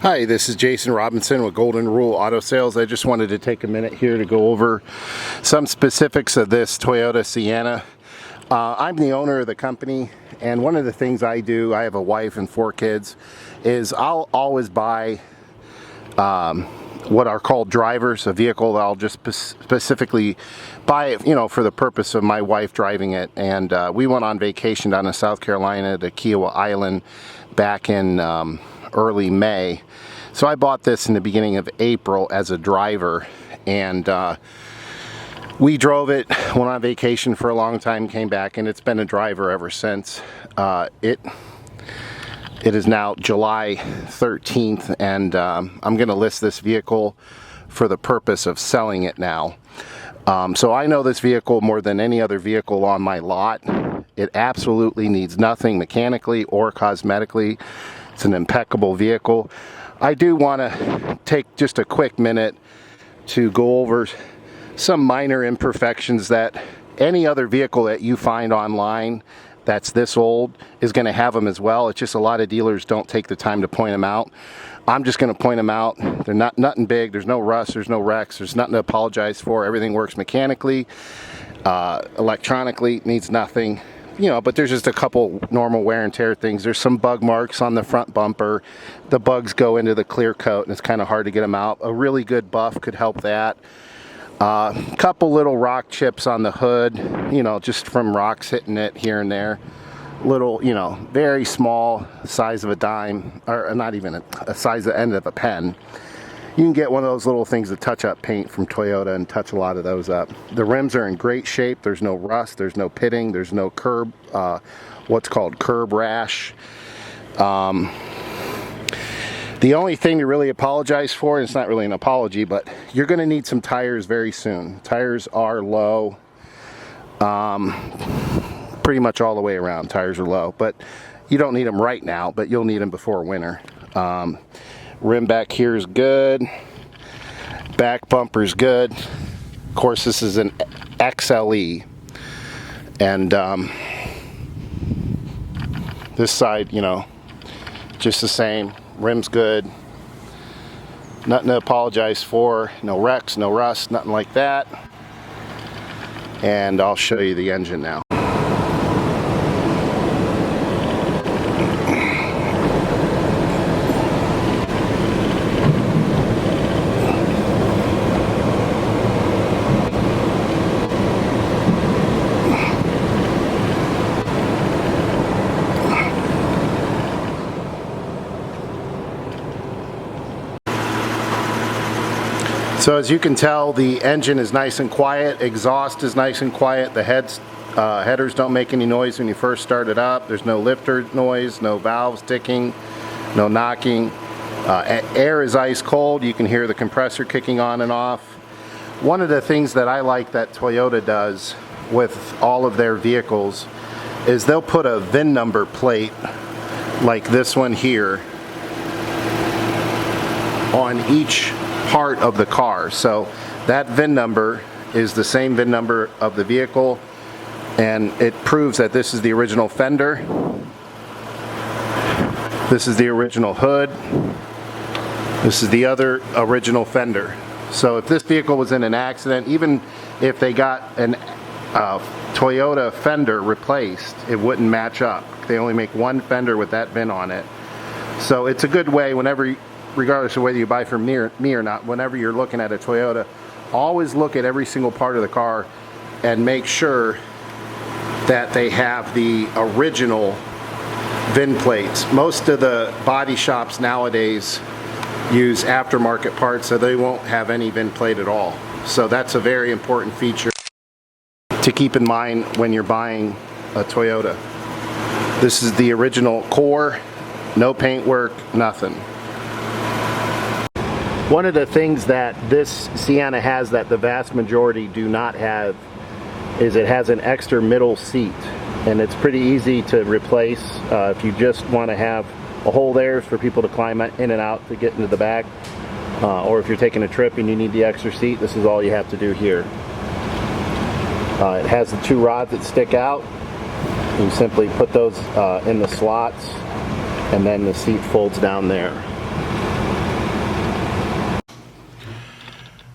Hi, this is Jason Robinson with Golden Rule Auto Sales. I just wanted to take a minute here to go over some specifics of this Toyota Sienna. I'm the owner of the company, and one of the things I do, I have a wife and 4 kids, is I'll always buy what are called drivers, a vehicle that I'll just specifically buy it, for the purpose of my wife driving it. And we went on vacation down in South Carolina to Kiowa Island back in early May. So I bought this in the beginning of April as a driver, and we drove it, went on vacation for a long time, came back, and it's been a driver ever since. It is now July 13th, and I'm going to list this vehicle for the purpose of selling it now. So I know this vehicle more than any other vehicle on my lot. It absolutely needs nothing mechanically or cosmetically. It's an impeccable vehicle. I do want to take just a quick minute to go over some minor imperfections that any other vehicle that you find online that's this old is going to have them as well. It's just a lot of dealers don't take the time to point them out. I'm just going to point them out. They're nothing big. There's no rust. There's no wrecks. There's nothing to apologize for. Everything works mechanically, electronically, needs nothing. But there's just a couple normal wear and tear things. There's some bug marks on the front bumper. The bugs go into the clear coat, and it's kind of hard to get them out. A really good buff could help that. Couple little rock chips on the hood, just from rocks hitting it here and there. Little, very small, size of a dime, or not even a size of the end of a pen. You can get one of those little things that touch up paint from Toyota and touch a lot of those up. The rims are in great shape. There's no rust. There's no pitting. There's no curb, what's called curb rash. The only thing to really apologize for, and it's not really an apology, but you're going to need some tires very soon. Tires are low. Pretty much all the way around, tires are low. But you don't need them right now, but you'll need them before winter. Rim back here is good. Back bumper's good. Of course, this is an XLE. And this side, just the same. Rim's good. Nothing to apologize for. No wrecks, no rust, nothing like that. And I'll show you the engine now. So as you can tell, the engine is nice and quiet, exhaust is nice and quiet, the headers don't make any noise when you first start it up, there's no lifter noise, no valves ticking, no knocking. Air is ice cold, you can hear the compressor kicking on and off. One of the things that I like that Toyota does with all of their vehicles is they'll put a VIN number plate like this one here on each part of the car. So that VIN number is the same VIN number of the vehicle, and it proves that this is the original fender, this is the original hood, this is the other original fender. So if this vehicle was in an accident, even if they got an Toyota fender replaced, it wouldn't match up. They only make one fender with that VIN on it. So it's a good way whenever, regardless of whether you buy from me or not, whenever you're looking at a Toyota, always look at every single part of the car and make sure that they have the original VIN plates. Most of the body shops nowadays use aftermarket parts, so they won't have any VIN plate at all. So that's a very important feature to keep in mind when you're buying a Toyota. This is the original core, no paint work, nothing. One of the things that this Sienna has that the vast majority do not have is it has an extra middle seat, and it's pretty easy to replace if you just want to have a hole there for people to climb in and out to get into the back, or if you're taking a trip and you need the extra seat, this is all you have to do here. It has the 2 rods that stick out. You simply put those in the slots, and then the seat folds down there.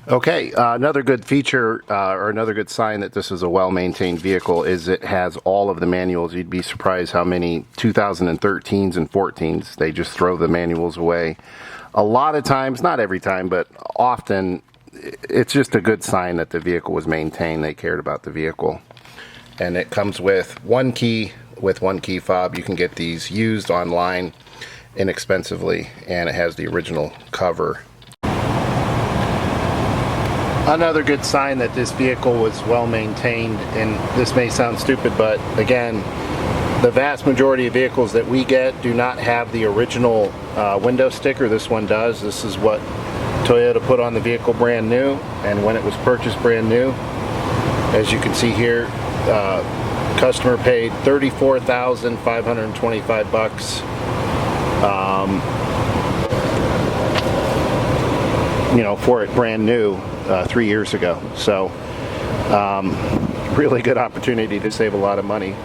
Okay, another good feature or another good sign that this is a well-maintained vehicle is it has all of the manuals. You'd be surprised how many 2013s and 14s, they just throw the manuals away. A lot of times, not every time, but often, it's just a good sign that the vehicle was maintained. They cared about the vehicle. And it comes with one key with one key fob. You can get these used online inexpensively, and it has the original cover. Another good sign that this vehicle was well maintained, and this may sound stupid, but again, the vast majority of vehicles that we get do not have the original window sticker. This one does. This is what Toyota put on the vehicle brand new, and when it was purchased brand new, as you can see here, customer paid $34,525. You know, for it brand new 3 years ago. So really good opportunity to save a lot of money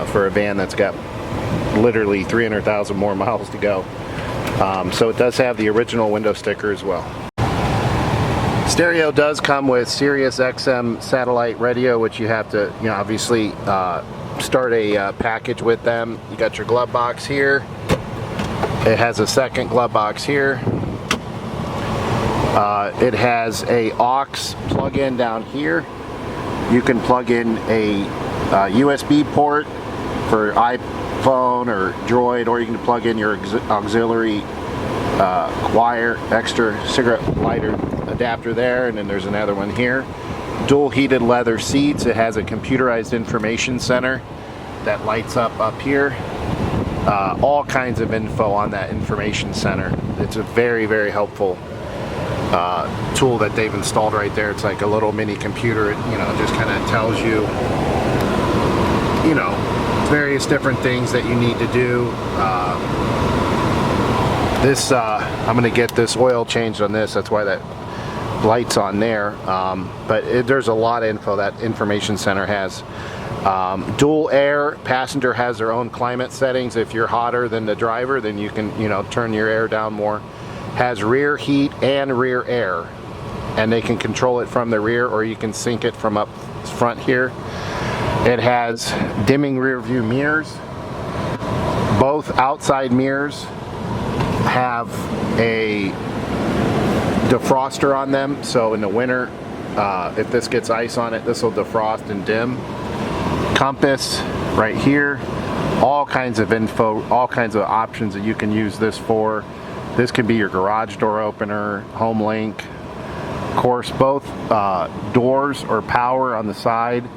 for a van that's got literally 300,000 more miles to go. So it does have the original window sticker as well. Stereo does come with Sirius XM satellite radio, which you have to, you know, obviously start a package with them. You got your glove box here. It has a second glove box here. It has a aux plug-in down here. You can plug in a USB port for iPhone or Droid, or you can plug in your auxiliary wire, extra cigarette lighter adapter there, and then there's another one here. Dual heated leather seats. It has a computerized information center that lights up here. All kinds of info on that information center. It's a very, very helpful tool that they've installed right there. It's like a little mini computer. It, you know, just kind of tells you, you know, various different things that you need to do. I'm going to get this oil changed on this. That's why that light's on there. But there's a lot of info that information center has. Dual air. Passenger has their own climate settings. If you're hotter than the driver, then you can, you know, turn your air down more. Has rear heat and rear air, and they can control it from the rear, or you can sync it from up front here. It has dimming rear view mirrors. Both outside mirrors have a defroster on them, so in the winter, if this gets ice on it, this will defrost and dim. Compass right here. All kinds of info, all kinds of options that you can use this for. This can be your garage door opener, home link. Of course, both doors or power on the side,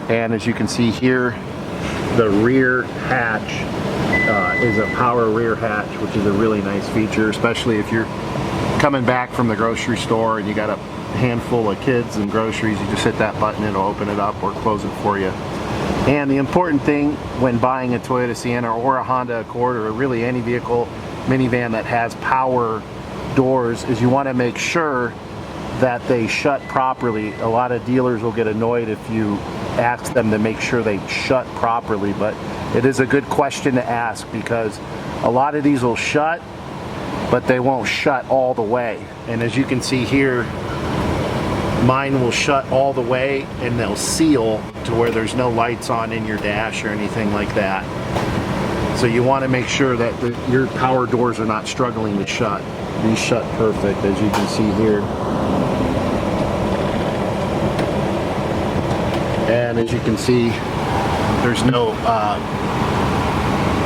and as you can see here, the rear hatch is a power rear hatch, which is a really nice feature, especially if you're coming back from the grocery store and you got a handful of kids and groceries. You just hit that button, it'll open it up or close it for you. And the important thing when buying a Toyota Sienna or a Honda Accord, or really any vehicle, minivan that has power doors, is you want to make sure that they shut properly. A lot of dealers will get annoyed if you ask them to make sure they shut properly, but it is a good question to ask, because a lot of these will shut, but they won't shut all the way. And as you can see here, mine will shut all the way, and they'll seal to where there's no lights on in your dash or anything like that. So you want to make sure that your power doors are not struggling to shut. These shut perfect, as you can see here. And as you can see, there's no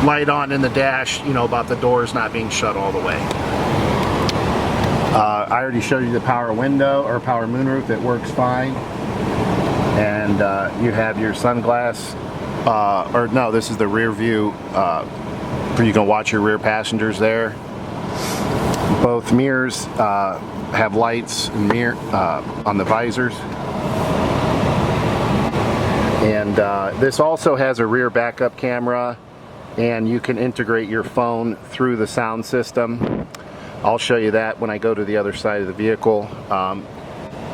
light on in the dash, you know, about the doors not being shut all the way. I already showed you the power window or power moonroof. It works fine. And you have your sunglass, or no, this is the rear view, where you can watch your rear passengers there. Both mirrors have lights and mirror on the visors. And this also has a rear backup camera, and you can integrate your phone through the sound system. I'll show you that when I go to the other side of the vehicle.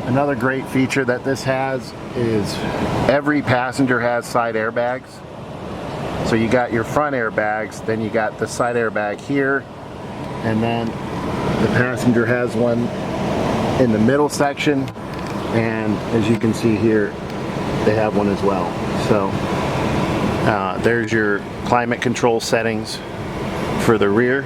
Another great feature that this has is every passenger has side airbags. So you got your front airbags, then you got the side airbag here, and then the passenger has one in the middle section, and as you can see here, they have one as well. So there's your climate control settings for the rear.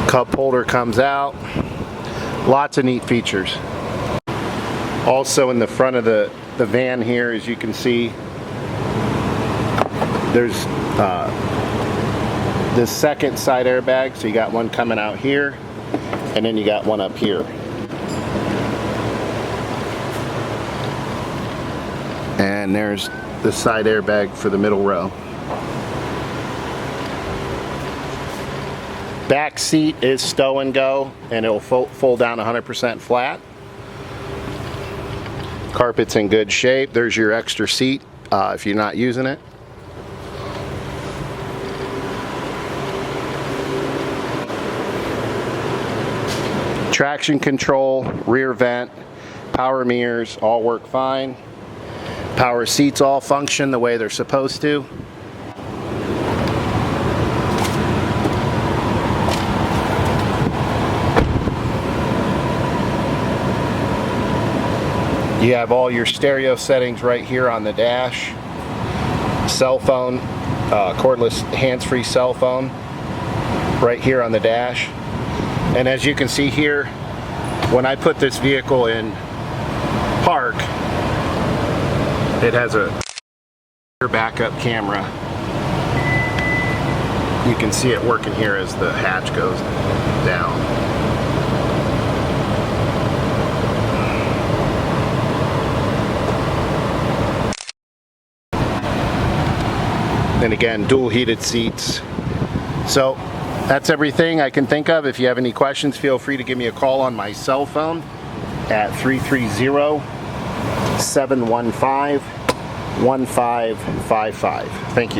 Cup holder comes out. Lots of neat features. Also in the front of the van here, as you can see, there's this second side airbag. So you got one coming out here, and then you got one up here. And there's the side airbag for the middle row. Back seat is stow and go, and it will fold down 100% flat. Carpet's in good shape. There's your extra seat if you're not using it. Traction control, rear vent, power mirrors all work fine. Power seats all function the way they're supposed to. You have all your stereo settings right here on the dash. Cell phone, cordless hands-free cell phone right here on the dash. And as you can see here, when I put this vehicle in park, it has a backup camera. You can see it working here as the hatch goes down. And again, dual heated seats. So that's everything I can think of. If you have any questions, feel free to give me a call on my cell phone at 330-715-1555. Thank you.